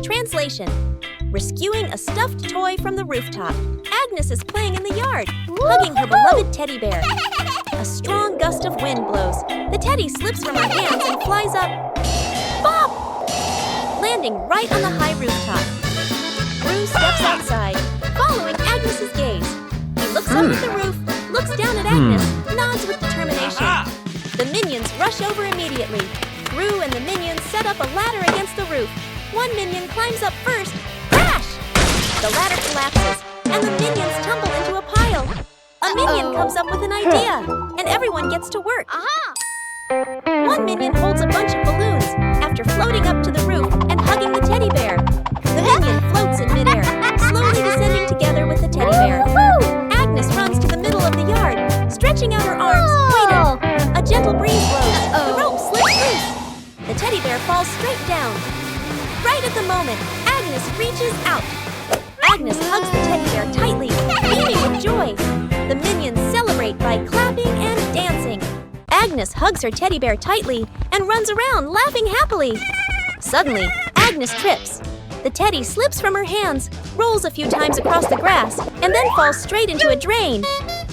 Translation: rescuing a stuffed toy from the rooftop. Agnes is playing in the yard, hugging her beloved teddy bear. A strong gust of wind blows. The teddy slips from her hands and flies up. Bop! Landing right on the high rooftop. Gru steps outside, following Agnes's gaze. He looks up at the roof, looks down at Agnes, nods with determination. The minions rush over immediately. Gru and the minions set up a ladder against the roof. One minion climbs up first. Crash! The ladder collapses, and the minions tumble into a pile. A minion comes up with an idea, and everyone gets to work. One minion holds a bunch of balloons after floating up to the roof and hugging the teddy bear. The minion floats in midair, slowly descending together with the teddy bear. Agnes runs to the middle of the yard, stretching out her arms, waiting. A gentle breeze blows. The rope slips loose. The teddy bear falls straight down. Right at the moment, Agnes reaches out. Agnes hugs the teddy bear tightly, beaming with joy. The minions celebrate by clapping and dancing. Agnes hugs her teddy bear tightly and runs around, laughing happily. Suddenly, Agnes trips. The teddy slips from her hands, rolls a few times across the grass, and then falls straight into a drain.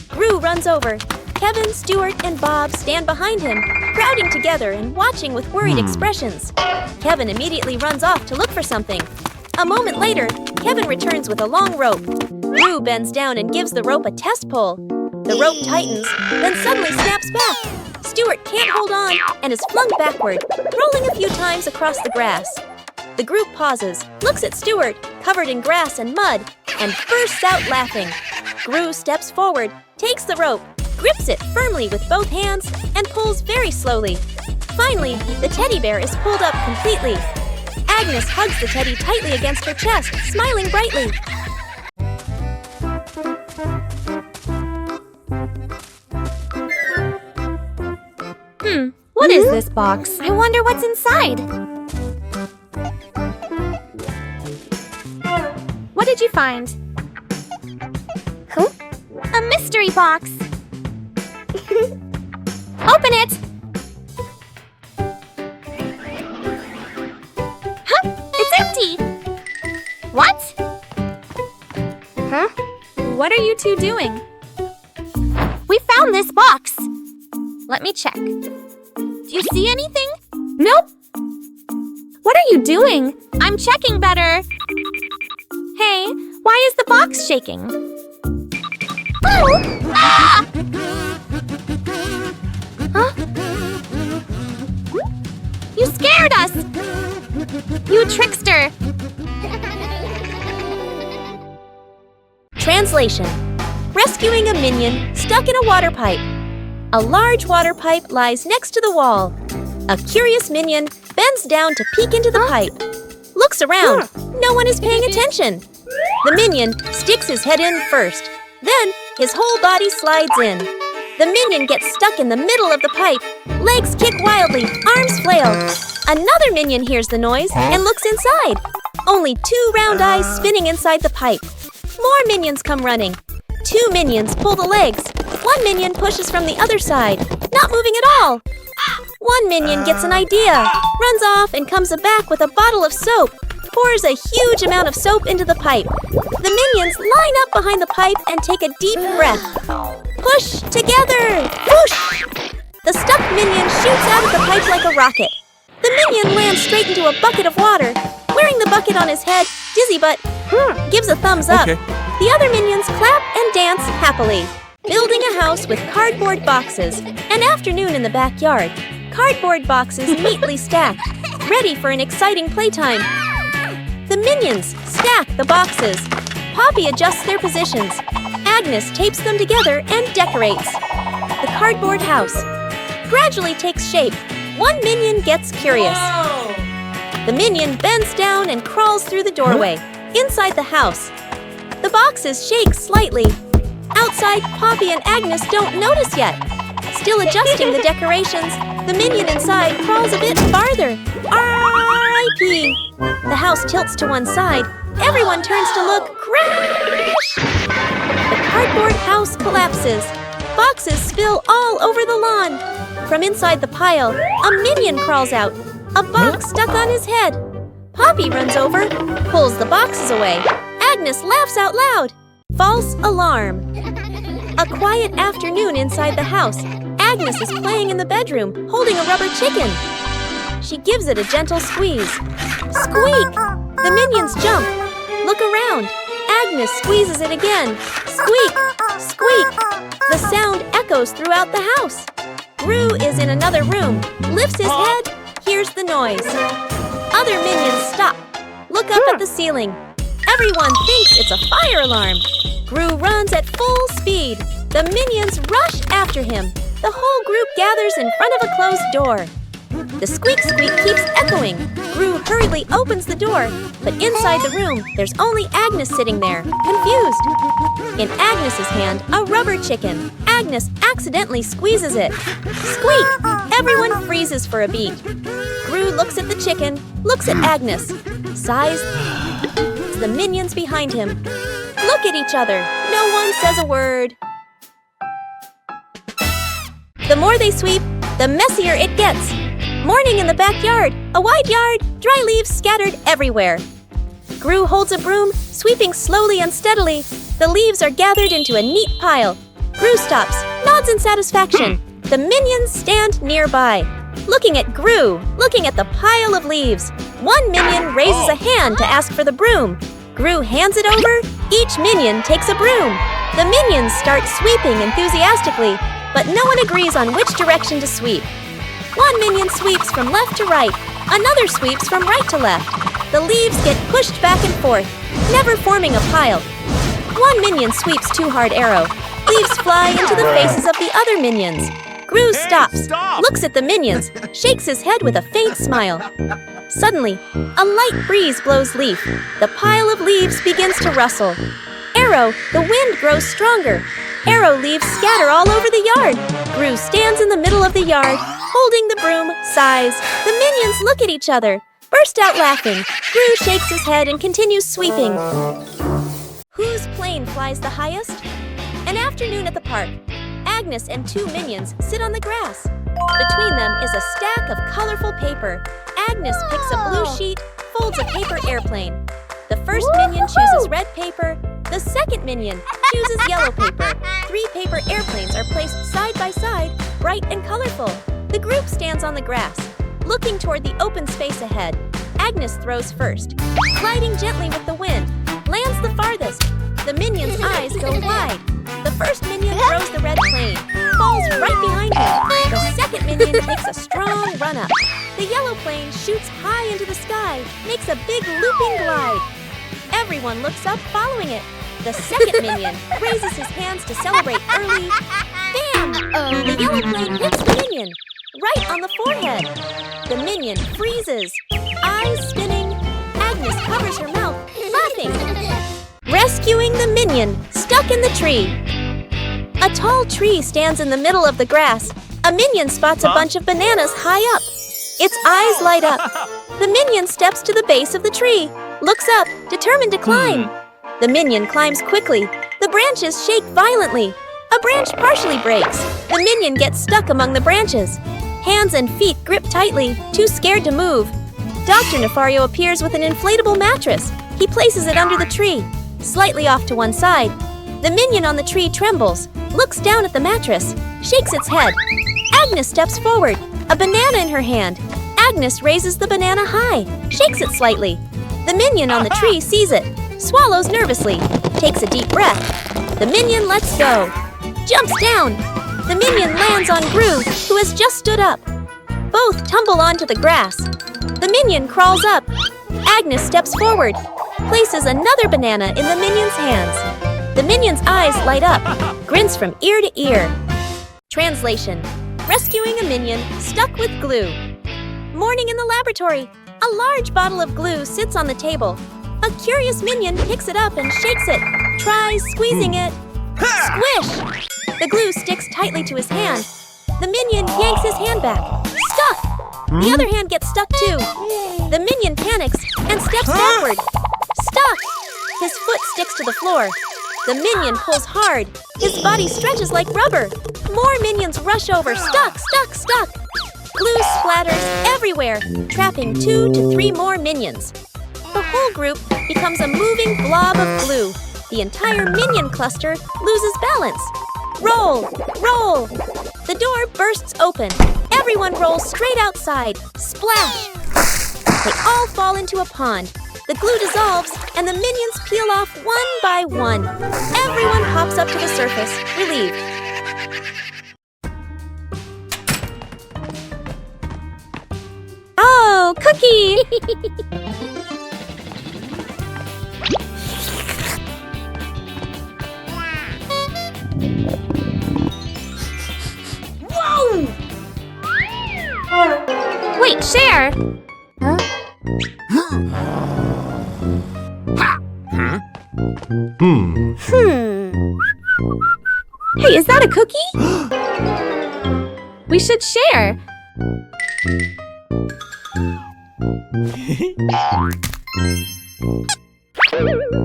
Gru runs over. Kevin, Stuart, and Bob stand behind him, crowding together and watching with worried expressions. Kevin immediately runs off to look for something. A moment later, Kevin returns with a long rope. Gru bends down and gives the rope a test pull. The rope tightens, then suddenly snaps back. Stuart can't hold on and is flung backward, rolling a few times across the grass. The group pauses, looks at Stuart, covered in grass and mud, and bursts out laughing. Gru steps forward, takes the rope, grips it firmly with both hands, and pulls very slowly. Finally, the teddy bear is pulled up completely. Agnes hugs the teddy tightly against her chest, smiling brightly. What is this box? I wonder what's inside. What did you find? Huh? A mystery box. Open it! Huh? It's empty! What? Huh? What are you two doing? We found this box. Let me check. Do you see anything? Nope. What are you doing? I'm checking better. Hey, why is the box shaking? Oh! Ah! Huh? You scared us! You trickster! Translation: rescuing a minion stuck in a water pipe. A large water pipe lies next to the wall. A curious minion bends down to peek into the pipe. Looks around. No one is paying attention. The minion sticks his head in first. Then his whole body slides in. The minion gets stuck in the middle of the pipe. Legs kick wildly, arms flail. Another minion hears the noise and looks inside. Only 2 round eyes spinning inside the pipe. More minions come running. 2 minions pull the legs. 1 minion pushes from the other side, not moving at all. 1 minion gets an idea, runs off and comes back with a bottle of soap, pours a huge amount of soap into the pipe. The minions line up behind the pipe and take a deep breath. Push together! Whoosh! The stuck minion shoots out of the pipe like a rocket. The minion lands straight into a bucket of water. Wearing the bucket on his head, Dizzy Butt gives a thumbs up. Okay. The other minions clap and dance happily. Building a house with cardboard boxes. An afternoon in the backyard. Cardboard boxes neatly stacked, ready for an exciting playtime. The minions stack the boxes. Poppy adjusts their positions. Agnes tapes them together and decorates. The cardboard house gradually takes shape. 1 minion gets curious. The minion bends down and crawls through the doorway. Inside the house, the boxes shake slightly. Outside, Poppy and Agnes don't notice yet. Still adjusting the decorations, the minion inside crawls a bit farther. R.I.P. The house tilts to one side. Everyone turns to look. Crash! The cardboard house collapses. Boxes spill all over the lawn. From inside the pile, a minion crawls out. A box stuck on his head. Poppy runs over, pulls the boxes away. Agnes laughs out loud. False alarm. A quiet afternoon inside the house. Agnes is playing in the bedroom, holding a rubber chicken. She gives it a gentle squeeze. Squeak! The minions jump. Look around. Agnes squeezes it again. Squeak! Squeak! The sound echoes throughout the house. Gru is in another room, lifts his head, hears the noise. Other minions stop, look up at the ceiling. Everyone thinks it's a fire alarm. Gru runs at full speed. The minions rush after him. The whole group gathers in front of a closed door. The squeak squeak keeps echoing. Gru hurriedly opens the door, but inside the room, there's only Agnes sitting there, confused. In Agnes's hand, a rubber chicken. Agnes accidentally squeezes it. Squeak! Everyone freezes for a beat. Gru looks at the chicken, looks at Agnes, sighs. The minions behind him look at each other. No one says a word. The more they sweep, the messier it gets. Morning in the backyard, a wide yard, dry leaves scattered everywhere. Gru holds a broom, sweeping slowly and steadily. The leaves are gathered into a neat pile. Gru stops, nods in satisfaction. The minions stand nearby, looking at Gru, looking at the pile of leaves. One minion raises a hand to ask for the broom. Gru hands it over. Each minion takes a broom. The minions start sweeping enthusiastically, but no one agrees on which direction to sweep. One minion sweeps from left to right. Another sweeps from right to left. The leaves get pushed back and forth, never forming a pile. One minion sweeps too hard arrow. Leaves fly into the faces of the other minions. Gru stops, looks at the minions, shakes his head with a faint smile. Suddenly, a light breeze blows leaf. The pile of leaves begins to rustle. Arrow, the wind grows stronger. Arrow leaves scatter all over the yard. Gru stands in the middle of the yard, holding the broom, sighs. The minions look at each other, burst out laughing. Gru shakes his head and continues sweeping. Whose plane flies the highest? An afternoon at the park. Agnes and two minions sit on the grass. Between them is a stack of colorful paper. Agnes picks a blue sheet, folds a paper airplane. The first minion chooses red paper. The second minion chooses yellow paper. 3 paper airplanes are placed side by side, bright and colorful. The group stands on the grass, looking toward the open space ahead. Agnes throws first, gliding gently with the wind, lands the farthest. The minion's eyes go wide. The first minion throws the red plane, falls right behind him. The second minion takes a strong run up. The yellow plane shoots high into the sky, makes a big looping glide. Everyone looks up following it. The second minion raises his hands to celebrate early. Bam! The yellow plane hits the minion, right on the forehead. The minion freezes, eyes spinning. Agnes covers her mouth, laughing. Rescuing the minion, stuck in the tree. A tall tree stands in the middle of the grass. A minion spots a bunch of bananas high up. Its eyes light up. The minion steps to the base of the tree, looks up, determined to climb. The minion climbs quickly. The branches shake violently. A branch partially breaks. The minion gets stuck among the branches. Hands and feet grip tightly, too scared to move. Dr. Nefario appears with an inflatable mattress. He places it under the tree, slightly off to one side. The minion on the tree trembles, looks down at the mattress, shakes its head. Agnes steps forward, a banana in her hand. Agnes raises the banana high, shakes it slightly. The minion on the tree sees it, swallows nervously, takes a deep breath. The minion lets go, jumps down. The minion lands on Gru, who has just stood up. Both tumble onto the grass. The minion crawls up. Agnes steps forward, places another banana in the minion's hands. The minion's eyes light up, grins from ear to ear. Translation: rescuing a minion stuck with glue. Morning in the laboratory. A large bottle of glue sits on the table. A curious minion picks it up and shakes it, tries squeezing it. Squish! The glue sticks tightly to his hand. The minion yanks his hand back. Stuck! The other hand gets stuck too. The minion panics and steps backward. Stuck! His foot sticks to the floor. The minion pulls hard. His body stretches like rubber. More minions rush over. Stuck, stuck, stuck. Glue splatters everywhere, trapping 2 to 3 more minions. whole group becomes a moving blob of glue. The entire Minion cluster loses balance. Roll! Roll! The door bursts open. Everyone rolls straight outside. Splash! They all fall into a pond. The glue dissolves, and the Minions peel off one by one. Everyone hops up to the surface, relieved. Oh, Cookie! Whoa! Wait, share! Huh? Hey, is that a cookie? We should share.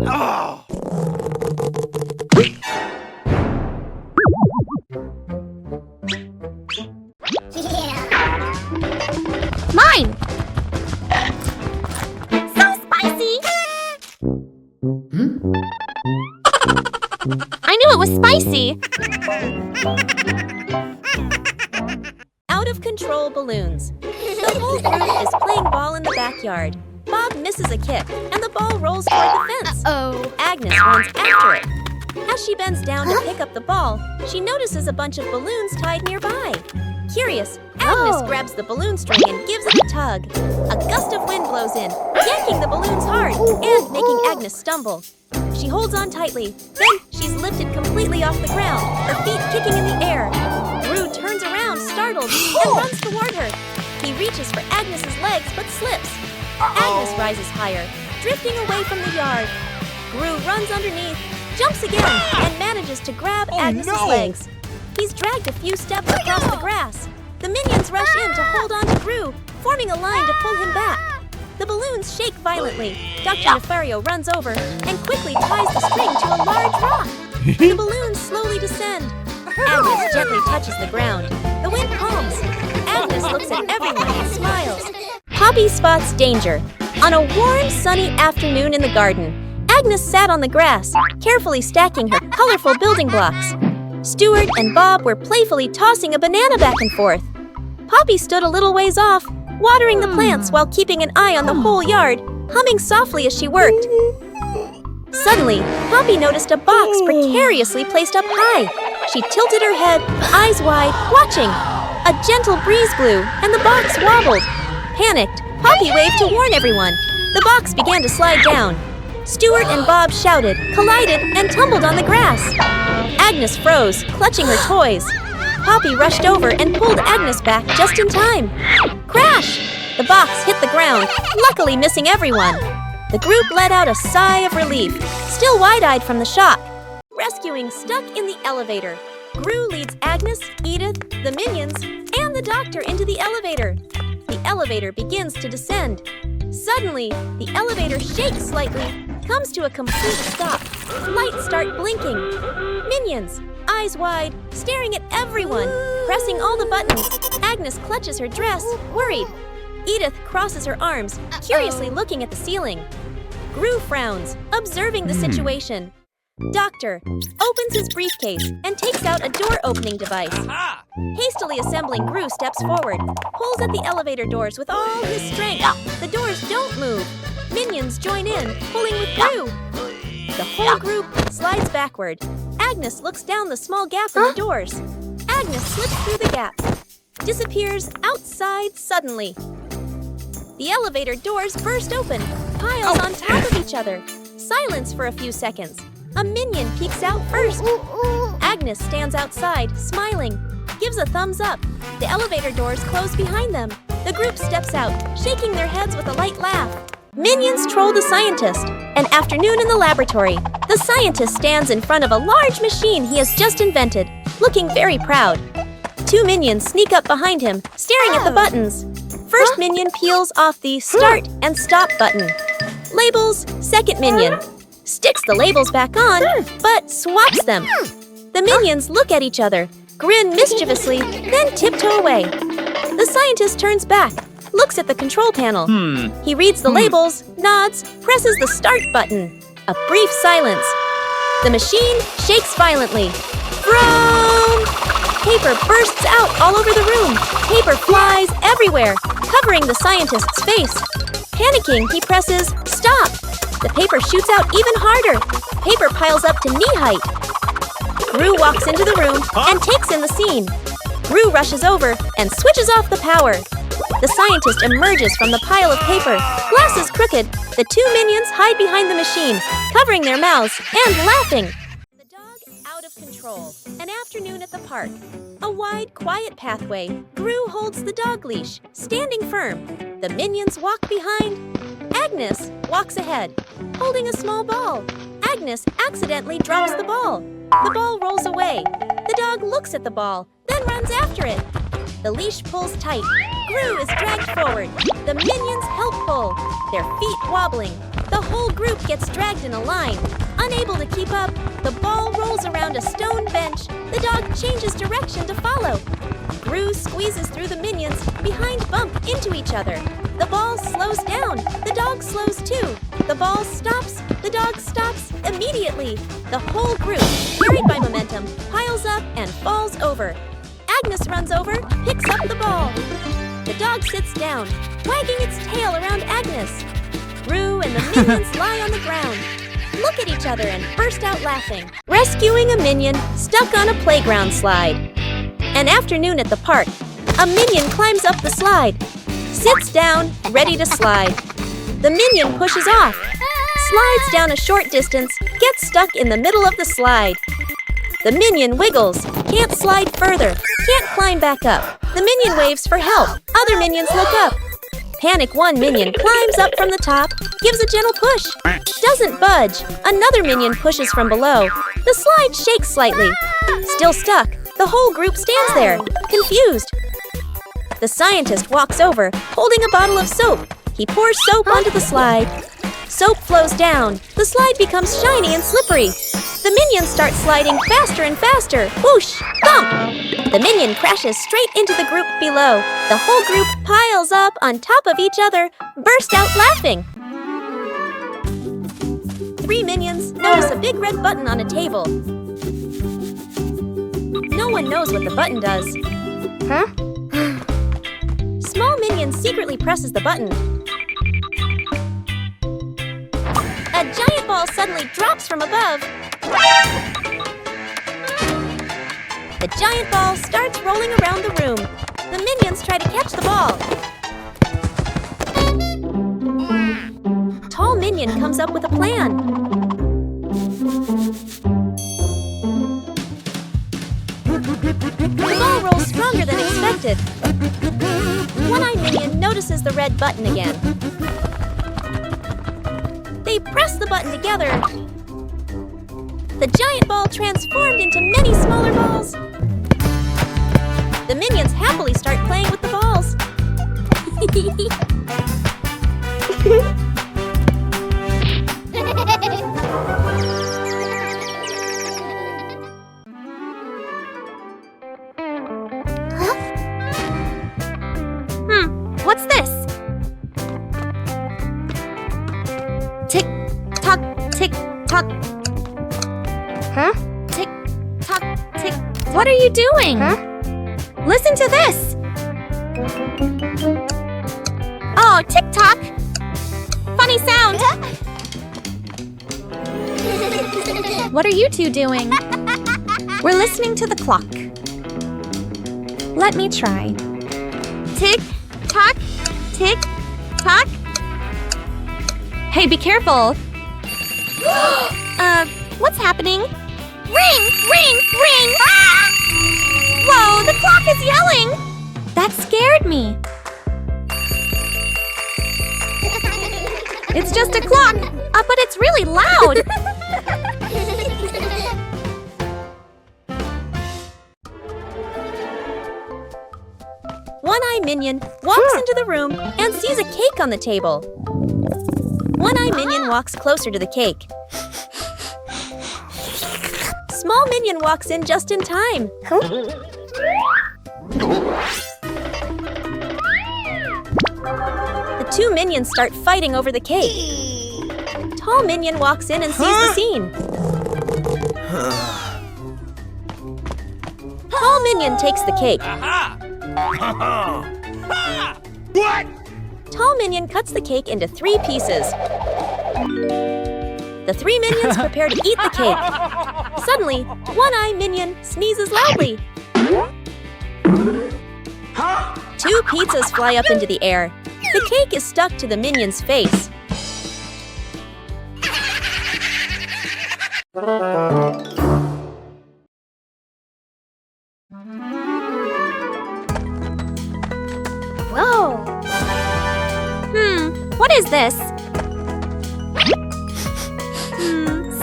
Oh. Mine! So spicy! I knew it was spicy! Out of control balloons. The whole group is playing ball in the backyard. Bob misses a kick, and the ball rolls toward the fence. Uh-oh. Agnes runs after it. As she bends down to pick up the ball, she notices a bunch of balloons tied nearby. Curious, Agnes grabs the balloon string and gives it a tug. A gust of wind blows in, yanking the balloons hard and making Agnes stumble. She holds on tightly. Then she's lifted completely off the ground, her feet kicking in the air. Gru turns around, startled, and runs toward her. He reaches for Agnes's legs but slips. Agnes rises higher, drifting away from the yard. Gru runs underneath, jumps again, and manages to grab Agnes's legs. He's dragged a few steps across the grass. The Minions rush in to hold on to Gru, forming a line to pull him back. The balloons shake violently. Dr. Nefario runs over and quickly ties the string to a large rock. The balloons slowly descend. Agnes gently touches the ground. The wind calms. Agnes looks at everyone and smiles. Poppy spots danger. On a warm, sunny afternoon in the garden, Agnes sat on the grass, carefully stacking her colorful building blocks. Stuart and Bob were playfully tossing a banana back and forth. Poppy stood a little ways off, watering the plants while keeping an eye on the whole yard, humming softly as she worked. Suddenly, Poppy noticed a box precariously placed up high. She tilted her head, eyes wide, watching. A gentle breeze blew, and the box wobbled. Panicked, Poppy waved to warn everyone. The box began to slide down. Stuart and Bob shouted, collided, and tumbled on the grass. Agnes froze, clutching her toys. Poppy rushed over and pulled Agnes back just in time. Crash! The box hit the ground, luckily missing everyone. The group let out a sigh of relief, still wide-eyed from the shock. Rescuing stuck in the elevator. Gru leads Agnes, Edith, the Minions, and the doctor into the elevator. The elevator begins to descend. Suddenly, the elevator shakes slightly, comes to a complete stop. Lights start blinking. Minions, eyes wide, staring at everyone, pressing all the buttons. Agnes clutches her dress, worried. Edith crosses her arms, curiously looking at the ceiling. Gru frowns, observing the situation. Doctor opens his briefcase and takes out a door-opening device. Hastily assembling, Gru steps forward, pulls at the elevator doors with all his strength. The doors don't move. Minions join in, pulling with Gru. The whole group slides backward. Agnes looks down the small gap in the doors. Agnes slips through the gap, disappears outside suddenly. The elevator doors burst open, piles on top of each other. Silence for a few seconds. A Minion peeks out first. Agnes stands outside, smiling, gives a thumbs up. The elevator doors close behind them. The group steps out, shaking their heads with a light laugh. Minions troll the scientist. An afternoon in the laboratory. The scientist stands in front of a large machine he has just invented, looking very proud. Two Minions sneak up behind him, staring at the buttons. First Minion peels off the start and stop button. Labels, second Minion. Sticks the labels back on, but swaps them. The Minions look at each other, grin mischievously, then tiptoe away. The scientist turns back. looks at the control panel. He reads the labels, nods, presses the start button. A brief silence. The machine shakes violently. Vroom! Paper bursts out all over the room. Paper flies everywhere, covering the scientist's face. Panicking, he presses stop. The paper shoots out even harder. Paper piles up to knee height. Gru walks into the room and takes in the scene. Gru rushes over and switches off the power. The scientist emerges from the pile of paper, glasses crooked. The two minions hide behind the machine, covering their mouths and laughing. The dog out of control. An afternoon at the park. A wide, quiet pathway. Gru holds the dog leash, standing firm. The minions walk behind. Agnes walks ahead, holding a small ball. Agnes accidentally drops the ball. The ball rolls away. The dog looks at the ball, then runs after it. The leash pulls tight. Gru is dragged forward. The minions help pull, their feet wobbling. The whole group gets dragged in a line. Unable to keep up, the ball rolls around a stone bench. The dog changes direction to follow. Gru squeezes through the minions, behind bump into each other. The ball slows down. The dog slows too. The ball stops. The dog stops immediately. The whole group, carried by momentum, piles up and falls over. Agnes runs over, picks up the ball. The dog sits down, wagging its tail around Agnes. Gru and the minions lie on the ground, look at each other and burst out laughing. Rescuing a minion stuck on a playground slide. An afternoon at the park. A minion climbs up the slide, sits down, ready to slide. The minion pushes off, slides down a short distance, gets stuck in the middle of the slide. The minion wiggles, can't slide further, can't climb back up. The minion waves for help. Other minions look up. Panic one minion climbs up from the top, gives a gentle push. Doesn't budge. Another minion pushes from below. The slide shakes slightly. Still stuck. The whole group stands there, confused. The scientist walks over, holding a bottle of soap. He pours soap onto the slide. Soap flows down. The slide becomes shiny and slippery. The minions start sliding faster and faster. Whoosh! Thump! The minion crashes straight into the group below. The whole group piles up on top of each other, burst out laughing. Three minions notice a big red button on a table. No one knows what the button does. Huh? Small minion secretly presses the button. A giant ball suddenly drops from above. The giant ball starts rolling around the room. The minions try to catch the ball. Tall minion comes up with a plan. The ball rolls stronger than expected. One-eyed minion notices the red button again. They press the button together. The giant ball transformed into many smaller balls. The minions happily start playing with the balls. What's this? Tick tock, tick tock. Huh? Tick tock, tick. What are you doing? Huh? Listen to this. Oh, tick tock. Funny sound. What are you two doing? We're listening to the clock. Let me try. Tick tock, tick tock. Hey, be careful. What's happening? Ring, ring, ring! Ah! Whoa, the clock is yelling! That scared me. It's just a clock, but it's really loud. One-Eye Minion walks into the room and sees a cake on the table. One-Eye Minion walks closer to the cake. Small Minion walks in just in time. Two minions start fighting over the cake. Tall minion walks in and sees the scene. Tall minion takes the cake. What? Tall minion cuts the cake into 3 pieces. The 3 minions prepare to eat the cake. Suddenly, One-Eye Minion sneezes loudly. 2 pizzas fly up into the air. The cake is stuck to the minion's face. Whoa! What is this?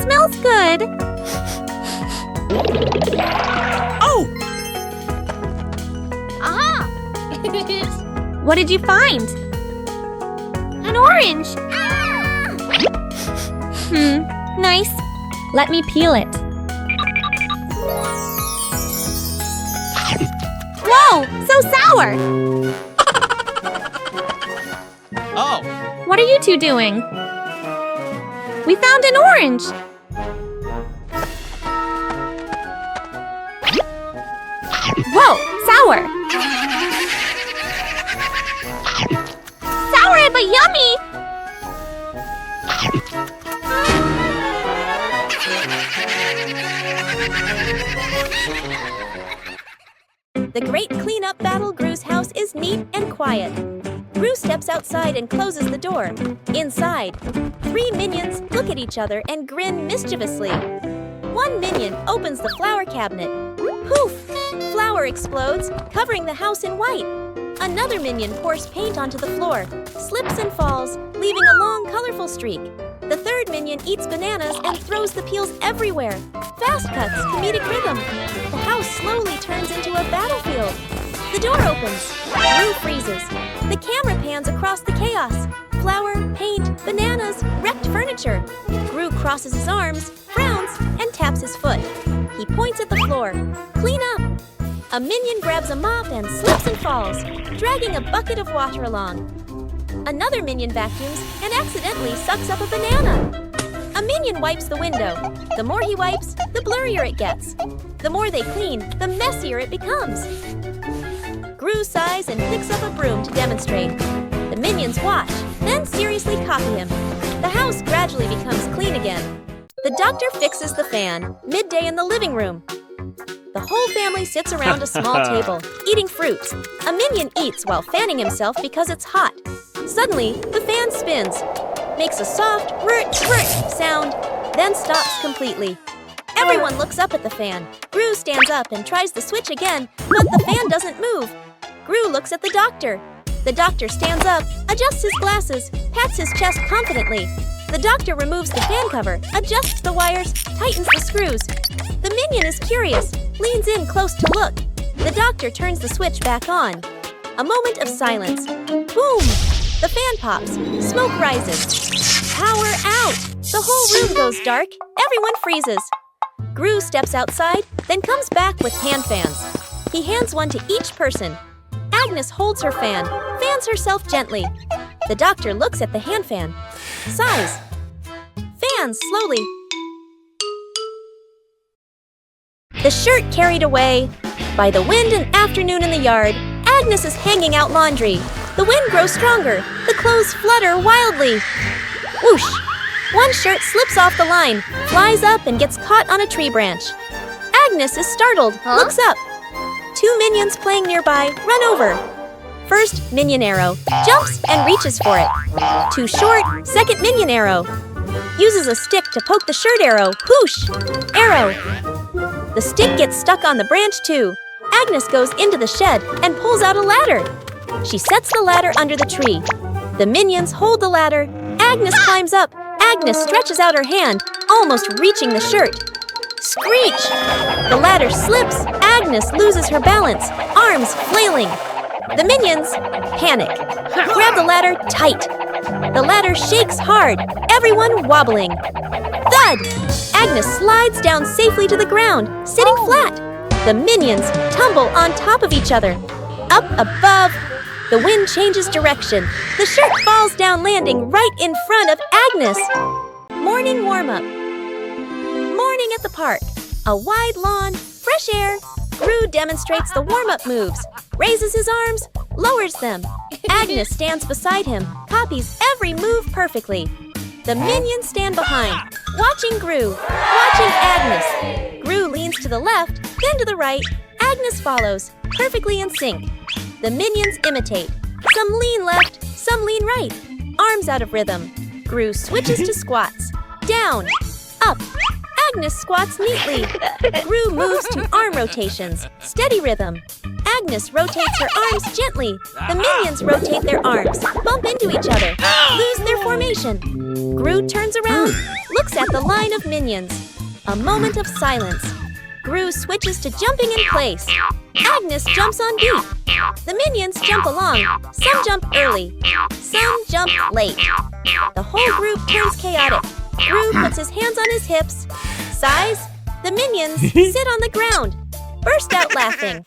Smells good. Oh! Aha! What did you find? An orange. Nice. Let me peel it. Whoa, so sour. Oh! What are you two doing? We found an orange. Whoa, sour. Sour but yummy. The great cleanup battle Gru's house is neat and quiet. Gru steps outside and closes the door. Inside, 3 minions look at each other and grin mischievously. One minion opens the flower cabinet. Poof! Flour explodes, covering the house in white. Another minion pours paint onto the floor, slips and falls, leaving a long, colorful streak. The third minion eats bananas and throws the peels everywhere. Fast cuts, comedic rhythm. The house slowly turns into a battlefield. The door opens. Gru freezes. The camera pans across the chaos. Flour, paint, bananas, wrecked furniture. Gru crosses his arms, frowns, and taps his foot. He points at the floor. Clean up! A minion grabs a mop and slips and falls, dragging a bucket of water along. Another minion vacuums and accidentally sucks up a banana. A minion wipes the window. The more he wipes, the blurrier it gets. The more they clean, the messier it becomes. Gru sighs and picks up a broom to demonstrate. The minions watch, then seriously copy him. The house gradually becomes clean again. The doctor fixes the fan, midday in the living room. The whole family sits around a small table, eating fruits. A minion eats while fanning himself because it's hot. Suddenly, the fan spins, makes a soft whirt sound, then stops completely. Everyone looks up at the fan. Gru stands up and tries the switch again, but the fan doesn't move. Gru looks at the doctor. The doctor stands up, adjusts his glasses, pats his chest confidently. The doctor removes the fan cover, adjusts the wires, tightens the screws. The minion is curious, leans in close to look. The doctor turns the switch back on. A moment of silence. Boom! The fan pops. Smoke rises. Power out! The whole room goes dark. Everyone freezes. Gru steps outside, then comes back with hand fans. He hands one to each person. Agnes holds her fan, fans herself gently. The doctor looks at the hand fan, sighs, fans slowly. The shirt carried away. By the wind and afternoon in the yard, Agnes is hanging out laundry. The wind grows stronger. The clothes flutter wildly. Whoosh! One shirt slips off the line, flies up and gets caught on a tree branch. Agnes is startled, looks up. 2 minions playing nearby run over. First minion arrow, jumps and reaches for it. Too short, second minion arrow. Uses a stick to poke the shirt arrow, whoosh! Arrow. The stick gets stuck on the branch too. Agnes goes into the shed and pulls out a ladder. She sets the ladder under the tree. The minions hold the ladder. Agnes climbs up. Agnes stretches out her hand, almost reaching the shirt. Screech! The ladder slips. Agnes loses her balance, arms flailing. The minions panic. Grab the ladder tight. The ladder shakes hard, everyone wobbling. Thud! Agnes slides down safely to the ground, sitting flat. The minions tumble on top of each other. Up above, The wind changes direction. The shirt falls down, landing right in front of Agnes. Morning warm-up. Morning at the park. A wide lawn, fresh air. Gru demonstrates the warm-up moves, raises his arms, lowers them. Agnes stands beside him, copies every move perfectly. The minions stand behind, watching Gru, watching Agnes. Gru leans to the left, then to the right. Agnes follows, perfectly in sync. The minions imitate. Some lean left, some lean right. Arms out of rhythm. Gru switches to squats. Down, up. Agnes squats neatly. Gru moves to arm rotations. Steady rhythm. Agnes rotates her arms gently. The minions rotate their arms, bump into each other, lose their formation. Gru turns around, looks at the line of minions. A moment of silence. Gru switches to jumping in place. Agnes jumps on beat. The minions jump along. Some jump early. Some jump late. The whole group turns chaotic. Gru puts his hands on his hips. Sighs. The minions sit on the ground. Burst out laughing.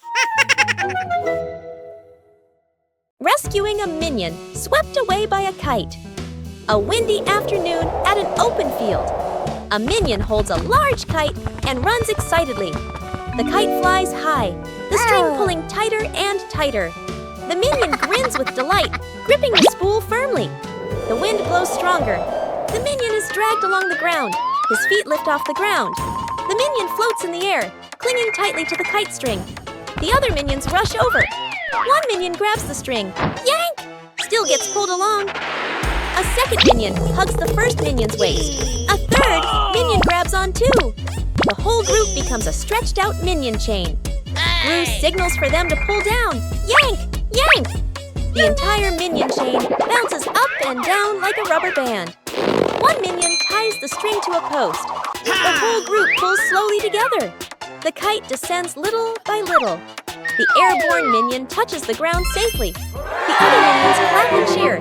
Rescuing a minion swept away by a kite. A windy afternoon at an open field. A minion holds a large kite and runs excitedly. The kite flies high, the string pulling tighter and tighter. The minion grins with delight, gripping the spool firmly. The wind blows stronger. The minion is dragged along the ground. His feet lift off the ground. The minion floats in the air, clinging tightly to the kite string. The other minions rush over. One minion grabs the string. Yank! Still gets pulled along. A second minion hugs the first minion's waist. A third minion grabs on too. The whole group becomes a stretched out minion chain. Gru signals for them to pull down. Yank! Yank! The entire minion chain bounces up and down like a rubber band. One minion ties the string to a post. The whole group pulls slowly together. The kite descends little by little. The airborne minion touches the ground safely. The other minions clap and cheer.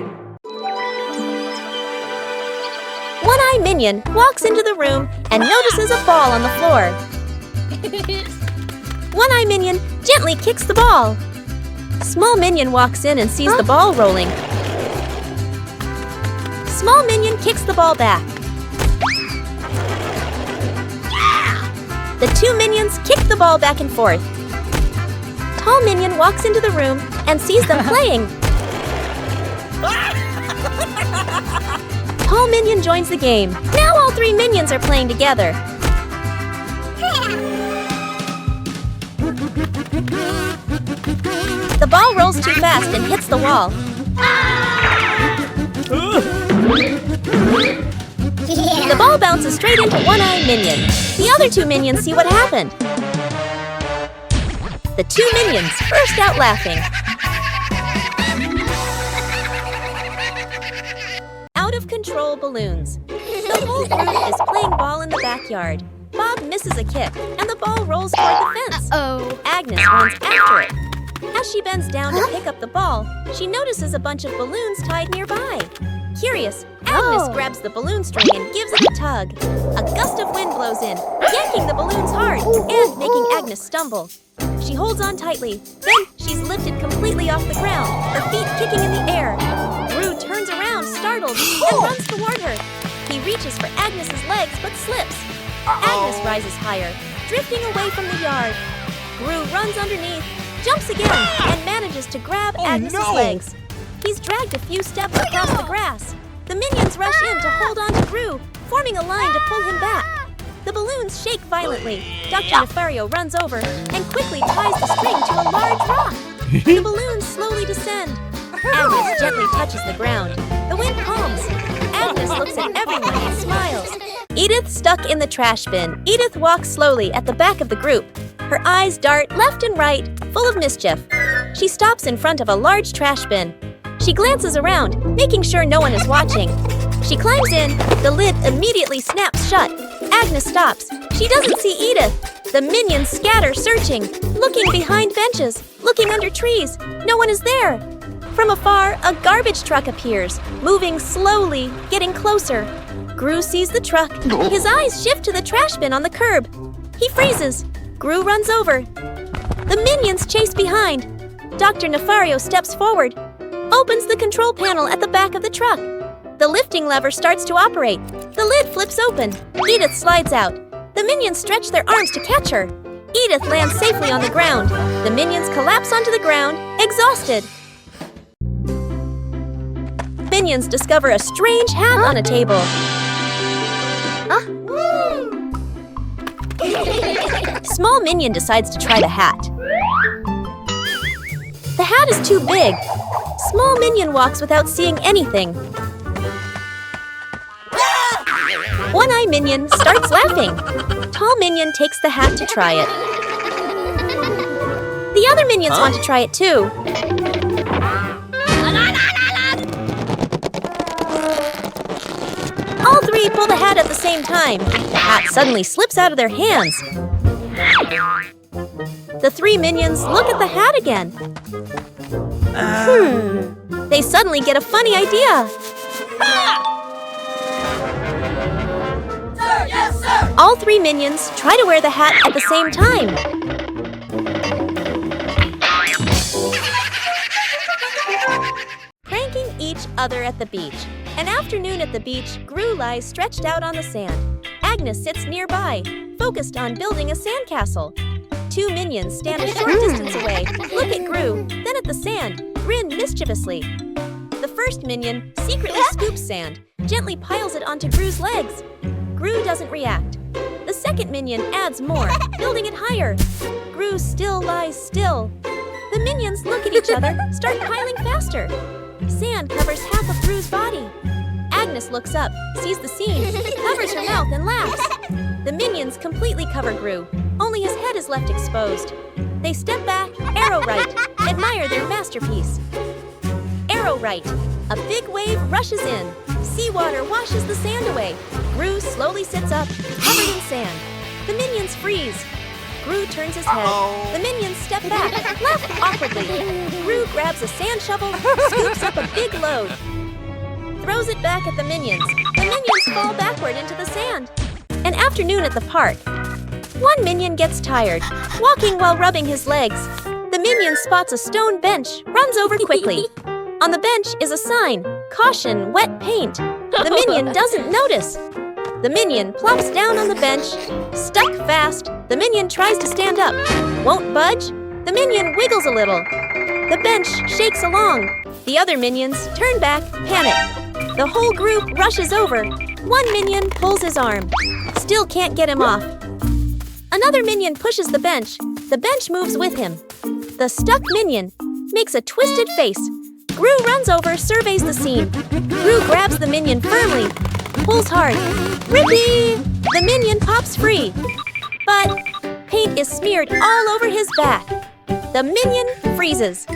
One-Eye Minion walks into the room and notices a ball on the floor. One-Eye Minion gently kicks the ball. Small Minion walks in and sees the ball rolling. Small Minion kicks the ball back. The two minions kick the ball back and forth. Tall Minion walks into the room and sees them playing. Tall Minion joins the game. Now all three minions are playing together. The ball rolls too fast and hits the wall. The ball bounces straight into One-Eye Minion. The other two minions see what happened. The two minions burst out laughing. Out of control balloons. The whole group is playing ball in the backyard. Bob misses a kick, and the ball rolls toward the fence. Agnes runs after it. As she bends down to pick up the ball, she notices a bunch of balloons tied nearby. Curious, Agnes grabs the balloon string and gives it a tug. A gust of wind blows in, yanking the balloons hard and making Agnes stumble. She holds on tightly. Then she's lifted completely off the ground, her feet kicking in the air. Gru turns around, startled, and runs toward her. He reaches for Agnes's legs, but slips. Agnes rises higher, drifting away from the yard. Gru runs underneath, jumps again, and manages to grab Agnes's legs. He's dragged a few steps across the grass. The minions rush in to hold on to Gru, forming a line to pull him back. The balloons shake violently. Dr. Nefario runs over and quickly ties the string to a large rock. The balloons slowly descend. Agnes gently touches the ground. The wind calms. Agnes looks at everyone and smiles. Edith stuck in the trash bin. Edith walks slowly at the back of the group. Her eyes dart left and right, full of mischief. She stops in front of a large trash bin. She glances around, making sure no one is watching. She climbs in. The lid immediately snaps shut. Agnes stops. She doesn't see Edith. The minions scatter, searching, looking behind benches, looking under trees. No one is there. From afar, a garbage truck appears, moving slowly, getting closer. Gru sees the truck. His eyes shift to the trash bin on the curb. He freezes. Gru runs over. The minions chase behind. Dr. Nefario steps forward. opens the control panel at the back of the truck. The lifting lever starts to operate. The lid flips open. Edith slides out. The minions stretch their arms to catch her. Edith lands safely on the ground. The minions collapse onto the ground, exhausted. Minions discover a strange hat on a table. Small Minion decides to try the hat. The hat is too big. Small Minion walks without seeing anything. One-Eye Minion starts laughing. Tall Minion takes the hat to try it. The other minions want to try it too. All three pull the hat at the same time. The hat suddenly slips out of their hands. The three minions look at the hat again. They suddenly get a funny idea. Sir, yes, sir! All three minions try to wear the hat at the same time. Pranking each other at the beach. An afternoon at the beach, Gru lies stretched out on the sand. Agnes sits nearby, focused on building a sandcastle. Two minions stand a short distance away, look at Gru, then at the sand, grin mischievously. The first minion secretly scoops sand, gently piles it onto Gru's legs. Gru doesn't react. The second minion adds more, building it higher. Gru still lies still. The minions look at each other, start piling faster. Sand covers half of Gru's body. Agnes looks up, sees the scene, covers her mouth and laughs. The minions completely cover Gru. Only his head is left exposed. They step back, arrow right, admire their masterpiece. Arrow right. A big wave rushes in. Seawater washes the sand away. Gru slowly sits up, covered in sand. The minions freeze. Gru turns his head. The minions step back, laugh awkwardly. Gru grabs a sand shovel, scoops up a big load. Throws it back at the minions. The minions fall backward into the sand. An afternoon at the park. One minion gets tired, walking while rubbing his legs. The minion spots a stone bench, runs over quickly. On the bench is a sign, "Caution, wet paint." The minion doesn't notice. The minion plops down on the bench, stuck fast. The minion tries to stand up, won't budge. The minion wiggles a little. The bench shakes along. The other minions turn back, panic. The whole group rushes over. One minion pulls his arm. Still can't get him off. Another minion pushes the bench. The bench moves with him. The stuck minion makes a twisted face. Gru runs over, surveys the scene. Gru grabs the minion firmly, pulls hard. Rippee! The minion pops free. But paint is smeared all over his back. The minion freezes.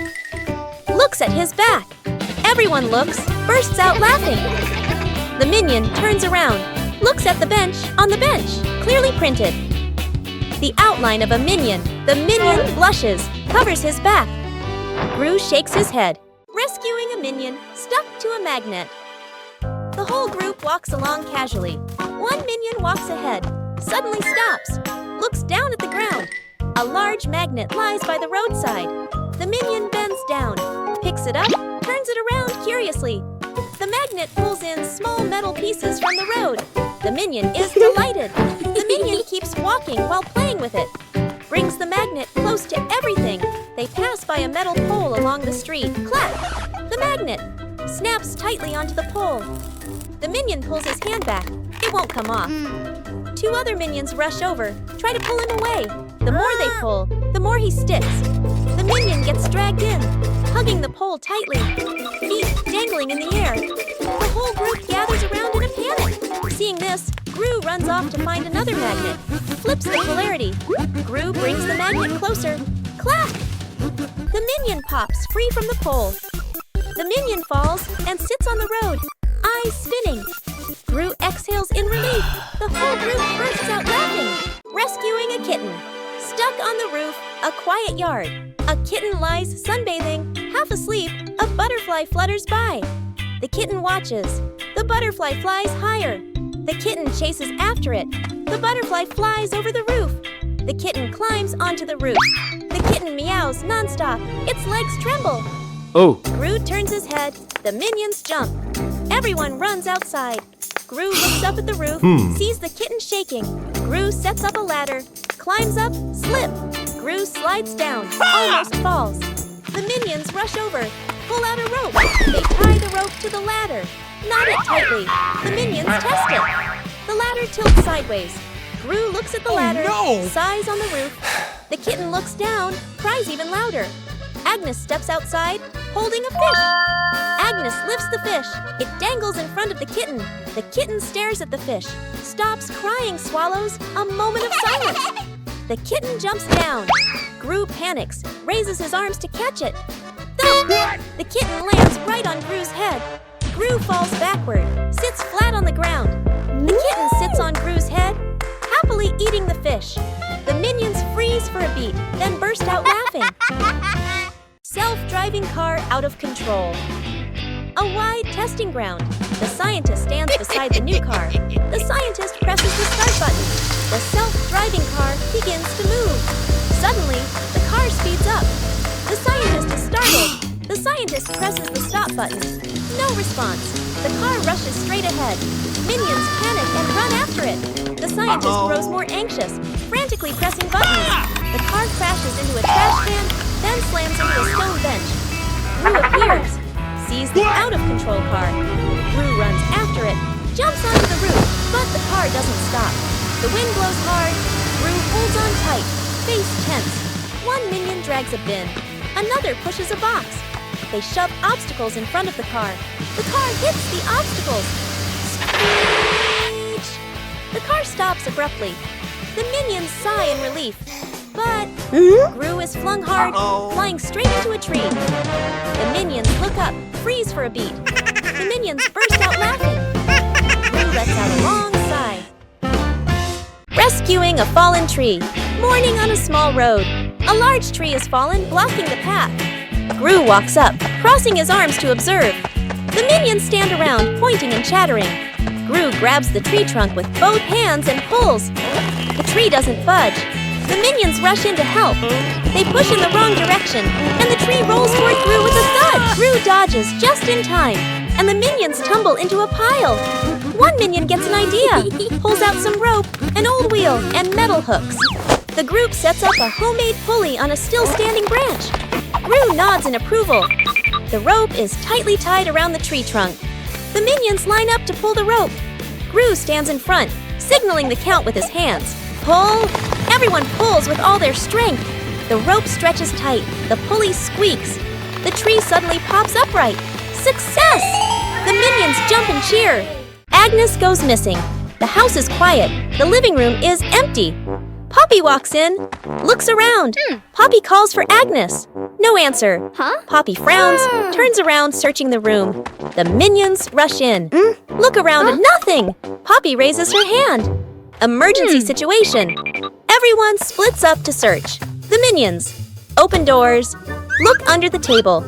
Looks at his back. Everyone looks, bursts out laughing. The minion turns around, looks at the bench, on the bench, clearly printed. The outline of a minion. The minion blushes, covers his back. Gru shakes his head. Rescuing a minion stuck to a magnet. The whole group walks along casually. One minion walks ahead, suddenly stops, looks down at the ground. A large magnet lies by the roadside. The minion bends down, picks it up, turns it around curiously. The magnet pulls in small metal pieces from the road. The minion is delighted. The minion keeps walking while playing with it. Brings the magnet close to everything. They pass by a metal pole along the street. Clap! The magnet snaps tightly onto the pole. The minion pulls his hand back. It won't come off. Two other minions rush over, try to pull him away. The more they pull, the more he sticks. The minion gets dragged in, hugging the pole tightly, feet dangling in the air. The whole group gathers around in a panic. Seeing this, Gru runs off to find another magnet, flips the polarity. Gru brings the magnet closer. Clap! The minion pops free from the pole. The minion falls and sits on the road, eyes spinning. Gru exhales in relief. The whole group bursts out laughing. Rescuing a kitten. Stuck on the roof, a quiet yard. A kitten lies sunbathing, half asleep. A butterfly flutters by. The kitten watches. The butterfly flies higher. The kitten chases after it. The butterfly flies over the roof. The kitten climbs onto the roof. The kitten meows nonstop. Its legs tremble. Oh. Gru turns his head. The minions jump. Everyone runs outside. Gru looks up at the roof, sees the kitten shaking. Gru sets up a ladder, climbs up, slip. Gru slides down, almost falls. The minions rush over, pull out a rope. They tie the rope to the ladder, knot it tightly. The minions test it. The ladder tilts sideways. Gru looks at the ladder, sighs on the roof. The kitten looks down, cries even louder. Agnes steps outside, holding a fish. Agnes lifts the fish. It dangles in front of the kitten. The kitten stares at the fish, stops crying, swallows. A moment of silence. The kitten jumps down. Gru panics, raises his arms to catch it. Thump! The kitten lands right on Gru's head. Gru falls backward, sits flat on the ground. The kitten sits on Gru's head, happily eating the fish. The minions freeze for a beat, then burst out laughing. Self-driving car out of control. A wide testing ground. The scientist stands beside the new car. The scientist presses the start button. The self-driving car begins to move. Suddenly, the car speeds up. The scientist is startled. The scientist presses the stop button. No response. The car rushes straight ahead. Minions panic and run after it. The scientist grows more anxious, frantically pressing buttons. The car crashes into a trash can, then slams into a stone bench. Gru appears, sees the out-of-control car. Gru runs after it, jumps onto the roof, but the car doesn't stop. The wind blows hard. Gru holds on tight, face tense. One minion drags a bin. Another pushes a box. They shove obstacles in front of the car. The car hits the obstacles. Screech! The car stops abruptly. The minions sigh in relief. But Gru is flung hard, flying straight into a tree. The minions look up, freeze for a beat. The minions burst out laughing. Gru lets out a long sigh. Rescuing a fallen tree. Morning on a small road. A large tree has fallen, blocking the path. Gru walks up, crossing his arms to observe. The minions stand around, pointing and chattering. Gru grabs the tree trunk with both hands and pulls. The tree doesn't budge. The minions rush in to help. They push in the wrong direction, and the tree rolls toward Gru with a thud. Gru dodges just in time, and the minions tumble into a pile. One minion gets an idea, pulls out some rope, an old wheel, and metal hooks. The group sets up a homemade pulley on a still-standing branch. Gru nods in approval. The rope is tightly tied around the tree trunk. The minions line up to pull the rope. Gru stands in front, signaling the count with his hands. Pull! Everyone pulls with all their strength. The rope stretches tight. The pulley squeaks. The tree suddenly pops upright. Success! The minions jump and cheer. Agnes goes missing. The house is quiet. The living room is empty. Poppy walks in, looks around. Poppy calls for Agnes. No answer. Poppy frowns, turns around, searching the room. The minions rush in. Look around, nothing. Poppy raises her hand. Emergency situation. Everyone splits up to search. The minions. Open doors. Look under the table.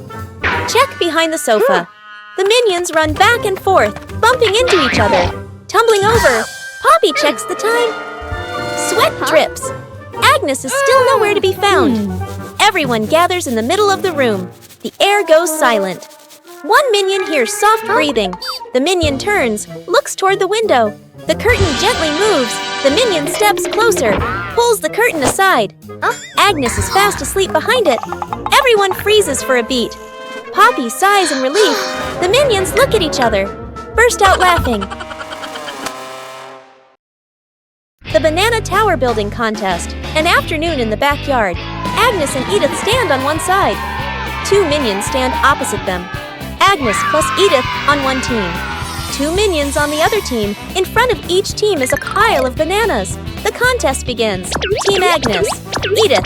Check behind the sofa. The minions run back and forth, bumping into each other. Tumbling over. Poppy checks the time. Sweat drips. Agnes is still nowhere to be found. Everyone gathers in the middle of the room. The air goes silent. One minion hears soft breathing. The minion turns, looks toward the window. The curtain gently moves. The minion steps closer, pulls the curtain aside. Agnes is fast asleep behind it. Everyone freezes for a beat. Poppy sighs in relief. The minions look at each other, burst out laughing. The Banana Tower Building Contest. An afternoon in the backyard. Agnes and Edith stand on one side. Two minions stand opposite them. Agnes plus Edith on one team. Two minions on the other team. In front of each team is a pile of bananas. The contest begins. Team Agnes. Edith.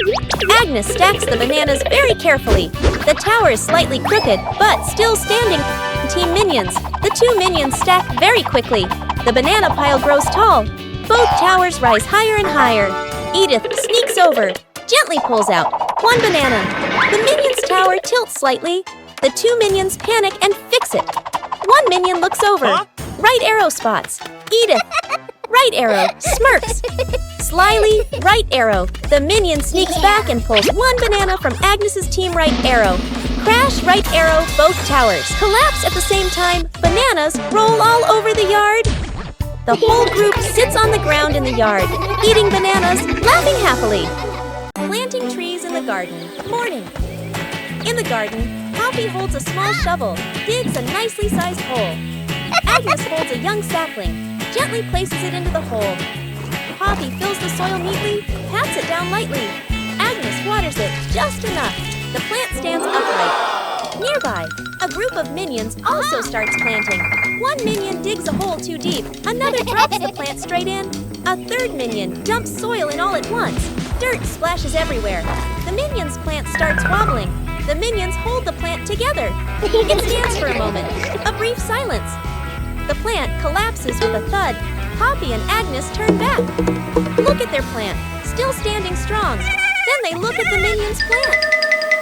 Agnes stacks the bananas very carefully. The tower is slightly crooked, but still standing. Team Minions. The two minions stack very quickly. The banana pile grows tall. Both towers rise higher and higher. Edith sneaks over, gently pulls out one banana. The minions' tower tilts slightly. The two minions panic and fix it. One minion looks over. Right arrow spots. Edith. Right arrow. Smirks. Slyly, right arrow. The minion sneaks back and pulls one banana from Agnes's team right arrow. Crash, right arrow, both towers. Collapse at the same time. Bananas roll all over the yard. The whole group sits on the ground in the yard, eating bananas, laughing happily. Planting trees in the garden. Morning. In the garden, Poppy holds a small shovel, digs a nicely sized hole. Agnes holds a young sapling, gently places it into the hole. Poppy fills the soil neatly, pats it down lightly. Agnes waters it just enough. The plant stands upright. Nearby, a group of minions also starts planting. One minion digs a hole too deep. Another drops the plant straight in. A third minion dumps soil in all at once. Dirt splashes everywhere. The minion's plant starts wobbling. The minions hold the plant together. It stands for a moment. A brief silence. The plant collapses with a thud. Poppy and Agnes turn back. Look at their plant, still standing strong. Then they look at the minion's plant.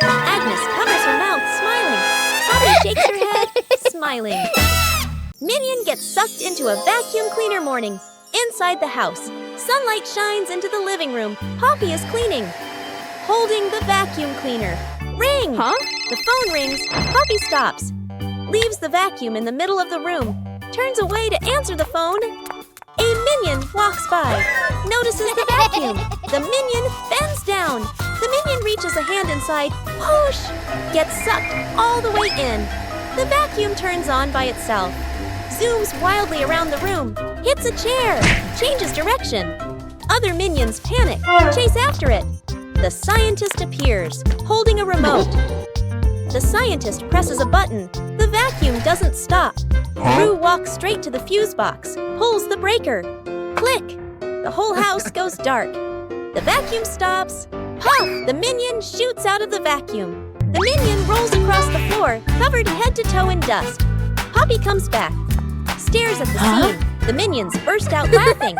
Agnes covers her mouth, smiling. Poppy shakes her head, smiling. Minion gets sucked into a vacuum cleaner morning. Inside the house, sunlight shines into the living room. Poppy is cleaning. Holding the vacuum cleaner. Ring! Huh? The phone rings. Poppy stops. Leaves the vacuum in the middle of the room. Turns away to answer the phone. A minion walks by. Notices the vacuum. The minion bends down. The minion reaches a hand inside. Whoosh! Gets sucked all the way in. The vacuum turns on by itself. Zooms wildly around the room. Hits a chair. Changes direction. Other minions panic. Chase after it. The scientist appears, holding a remote. The scientist presses a button. The vacuum doesn't stop. Rue walks straight to the fuse box, pulls the breaker. Click! The whole house goes dark. The vacuum stops. Puff! The minion shoots out of the vacuum. The minion rolls across the floor, covered head to toe in dust. Poppy comes back, stares at the scene. The minions burst out laughing.